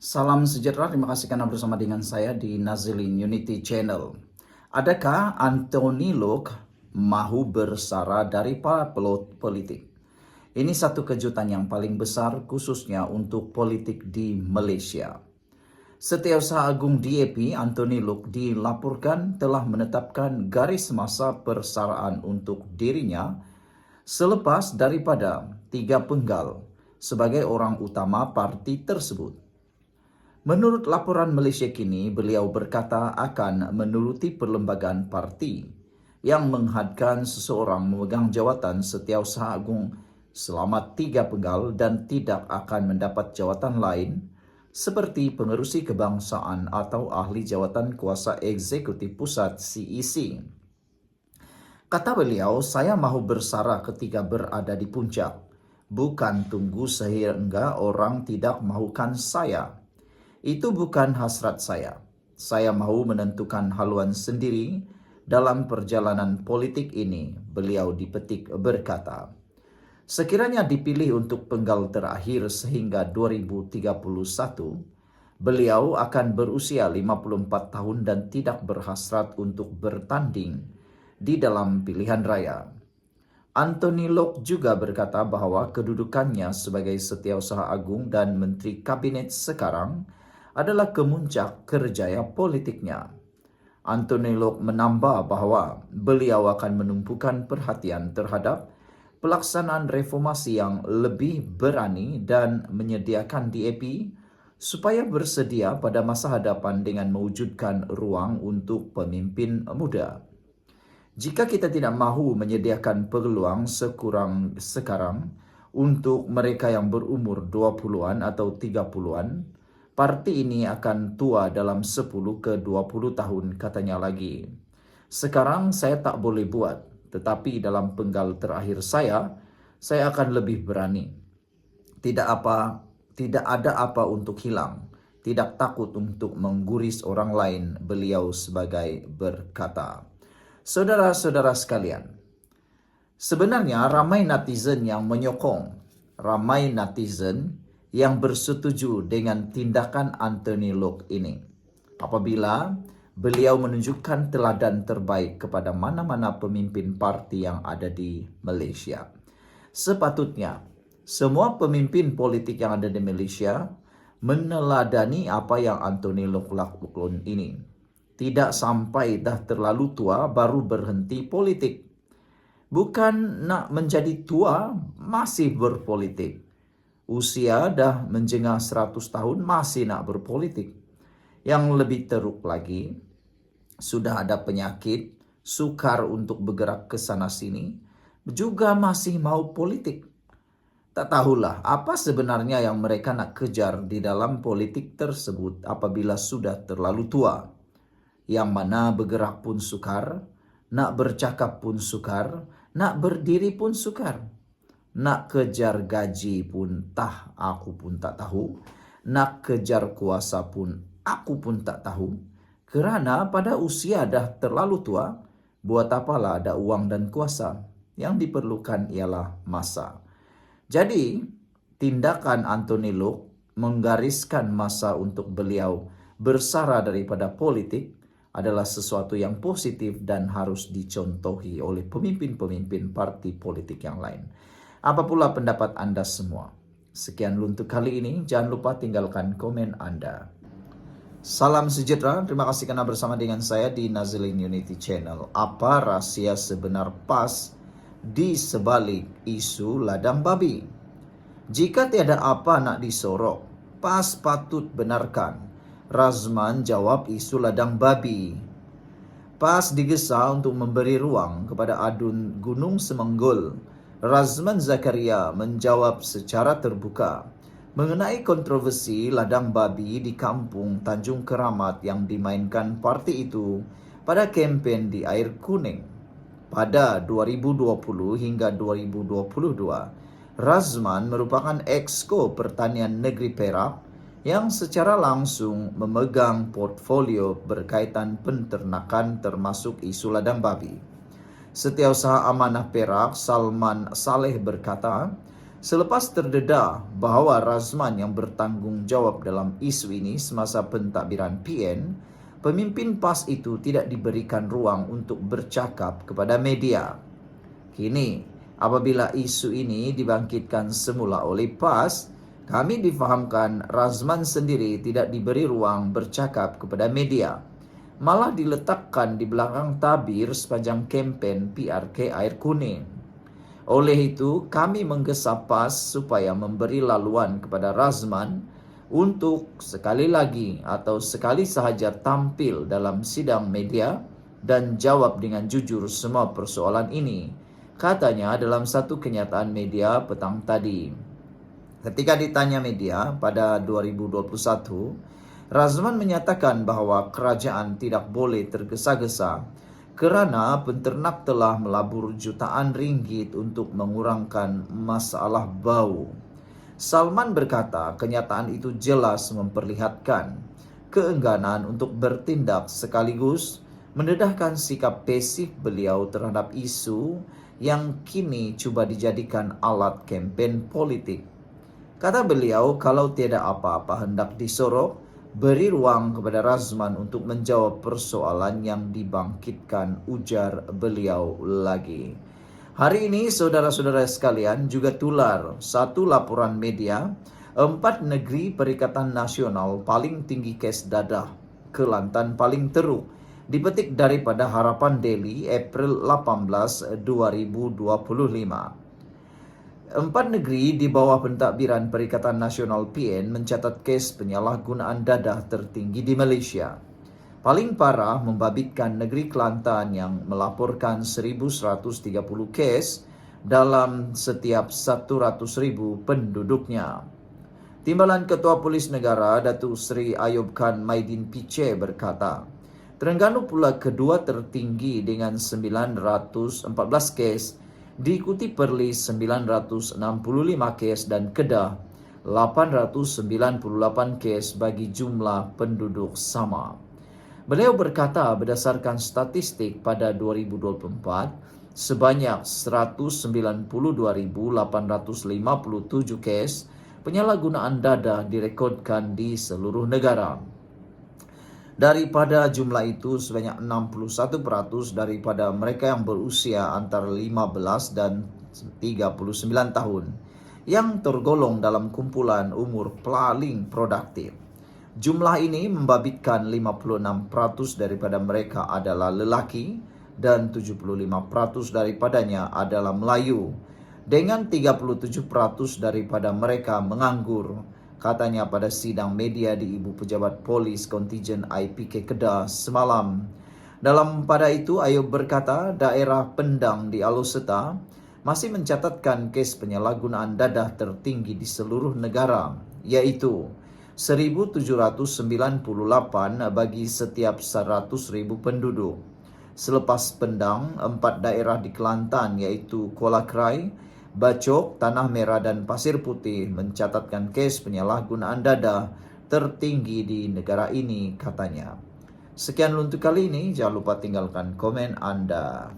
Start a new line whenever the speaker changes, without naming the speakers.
Salam sejahtera, terima kasih karena bersama dengan saya di Nazilin Unity Channel. Adakah Anthony Lok mahu bersara dari para politik? Ini satu kejutan yang paling besar khususnya untuk politik di Malaysia. Setiausaha Agung DAP Anthony Lok dilaporkan telah menetapkan garis masa persaraan untuk dirinya selepas daripada 3 penggal sebagai orang utama parti tersebut. Menurut laporan Malaysia Kini, beliau berkata akan menuruti perlembagaan parti yang menghadkan seseorang memegang jawatan Setiausaha Agung selama 3 penggal dan tidak akan mendapat jawatan lain seperti pengerusi kebangsaan atau ahli jawatan kuasa eksekutif pusat CEC. Kata beliau, saya mahu bersara ketika berada di puncak, bukan tunggu sehingga orang tidak mahukan saya. Itu bukan hasrat saya. Saya mahu menentukan haluan sendiri dalam perjalanan politik ini, beliau dipetik berkata. Sekiranya dipilih untuk penggal terakhir sehingga 2031, beliau akan berusia 54 tahun dan tidak berhasrat untuk bertanding di dalam pilihan raya. Anthony Lok juga berkata bahwa kedudukannya sebagai Setiausaha Agung dan Menteri Kabinet sekarang adalah kemuncak kerjaya politiknya. Anthony Lok menambah bahwa beliau akan menumpukan perhatian terhadap pelaksanaan reformasi yang lebih berani dan menyediakan DAP supaya bersedia pada masa hadapan dengan mewujudkan ruang untuk pemimpin muda. Jika kita tidak mahu menyediakan peluang sekarang untuk mereka yang berumur 20-an atau 30-an, parti ini akan tua dalam 10 ke 20 tahun, katanya lagi. Sekarang saya tak boleh buat, tetapi dalam penggal terakhir saya akan lebih berani. Tidak ada apa untuk hilang, tidak takut untuk mengguris orang lain, beliau sebagai berkata. Saudara-saudara sekalian, sebenarnya ramai netizen yang menyokong, ramai netizen yang bersetuju dengan tindakan Anthony Lok ini. Apabila beliau menunjukkan teladan terbaik kepada mana-mana pemimpin parti yang ada di Malaysia. Sepatutnya, semua pemimpin politik yang ada di Malaysia meneladani apa yang Anthony Lok lakukan ini. Tidak sampai dah terlalu tua baru berhenti politik. Bukan nak menjadi tua masih berpolitik. Usia dah menjengah 100 tahun masih nak berpolitik. Yang lebih teruk lagi, sudah ada penyakit, sukar untuk bergerak ke sana sini, juga masih mau politik. Tak tahulah apa sebenarnya yang mereka nak kejar di dalam politik tersebut apabila sudah terlalu tua. Yang mana bergerak pun sukar, nak bercakap pun sukar, nak berdiri pun sukar. Nak kejar gaji pun aku pun tak tahu. Nak kejar kuasa pun aku pun tak tahu. Kerana pada usia dah terlalu tua, buat apalah ada uang dan kuasa. Yang diperlukan ialah masa. Jadi, tindakan Anthony Lok menggariskan masa untuk beliau bersara daripada politik adalah sesuatu yang positif dan harus dicontohi oleh pemimpin-pemimpin parti politik yang lain. Apa pula pendapat Anda semua? Sekian untuk kali ini, jangan lupa tinggalkan komen Anda. Salam sejahtera, terima kasih karena bersama dengan saya di Nazilin Unity Channel. Apa rahsia sebenar PAS di sebalik isu ladang babi? Jika tiada apa nak disorok, PAS patut benarkan. Razman jawab isu ladang babi. PAS digesa untuk memberi ruang kepada adun Gunung Semenggol. Razman Zakaria menjawab secara terbuka mengenai kontroversi ladang babi di kampung Tanjung Keramat yang dimainkan parti itu pada kempen di Air Kuning. Pada 2020 hingga 2022, Razman merupakan Exco Pertanian Negeri Perak yang secara langsung memegang portfolio berkaitan penternakan termasuk isu ladang babi. Setiausaha Amanah Perak Salman Saleh berkata, Selepas terdedah bahwa Razman yang bertanggung jawab dalam isu ini semasa pentadbiran PN, pemimpin PAS itu tidak diberikan ruang untuk bercakap kepada media. Kini, apabila isu ini dibangkitkan semula oleh PAS, kami difahamkan Razman sendiri tidak diberi ruang bercakap kepada media. Malah diletakkan di belakang tabir sepanjang kempen PRK Air Kuning. Oleh itu, kami menggesa PAS supaya memberi laluan kepada Razman untuk sekali lagi atau sekali sahaja tampil dalam sidang media dan jawab dengan jujur semua persoalan ini, katanya dalam satu kenyataan media petang tadi. Ketika ditanya media pada 2021, Razman menyatakan bahwa kerajaan tidak boleh tergesa-gesa kerana penternak telah melabur jutaan ringgit untuk mengurangkan masalah bau. Salman berkata kenyataan itu jelas memperlihatkan keengganan untuk bertindak sekaligus mendedahkan sikap pasif beliau terhadap isu yang kini cuba dijadikan alat kempen politik. Kata beliau, kalau tiada apa-apa hendak disorok, beri ruang kepada Razman untuk menjawab persoalan yang dibangkitkan, ujar beliau lagi. Hari ini saudara-saudara sekalian juga tular satu laporan media 4 negeri Perikatan Nasional paling tinggi kes dadah, Kelantan paling teruk, dipetik daripada Harapan Daily April 18, 2025. 4 negeri di bawah pentadbiran Perikatan Nasional PN mencatat kes penyalahgunaan dadah tertinggi di Malaysia. Paling parah membabitkan negeri Kelantan yang melaporkan 1,130 kes dalam setiap 100,000 penduduknya. Timbalan Ketua Polis Negara Datuk Seri Ayub Khan Maidin Piche berkata, Terengganu pula kedua tertinggi dengan 914 kes, diikuti Perlis 965 kes dan Kedah 898 kes bagi jumlah penduduk sama. Beliau berkata berdasarkan statistik pada 2024, sebanyak 192,857 kes penyalahgunaan dadah direkodkan di seluruh negara. Daripada jumlah itu, sebanyak 61% daripada mereka yang berusia antara 15 dan 39 tahun yang tergolong dalam kumpulan umur paling produktif. Jumlah ini membabitkan 56% daripada mereka adalah lelaki dan 75% daripadanya adalah Melayu, dengan 37% daripada mereka menganggur, katanya pada sidang media di Ibu Pejabat Polis Kontijen IPK Kedah semalam. Pada itu, Ayub berkata daerah Pendang di Alor masih mencatatkan kes penyalahgunaan dadah tertinggi di seluruh negara, iaitu 1,798 bagi setiap 100,000 penduduk. Selepas Pendang, 4 daerah di Kelantan iaitu Kuala Krai, Bacok, Tanah Merah dan Pasir Putih mencatatkan kes penyalahgunaan dadah tertinggi di negara ini, katanya. Sekian untuk kali ini, jangan lupa tinggalkan komen Anda.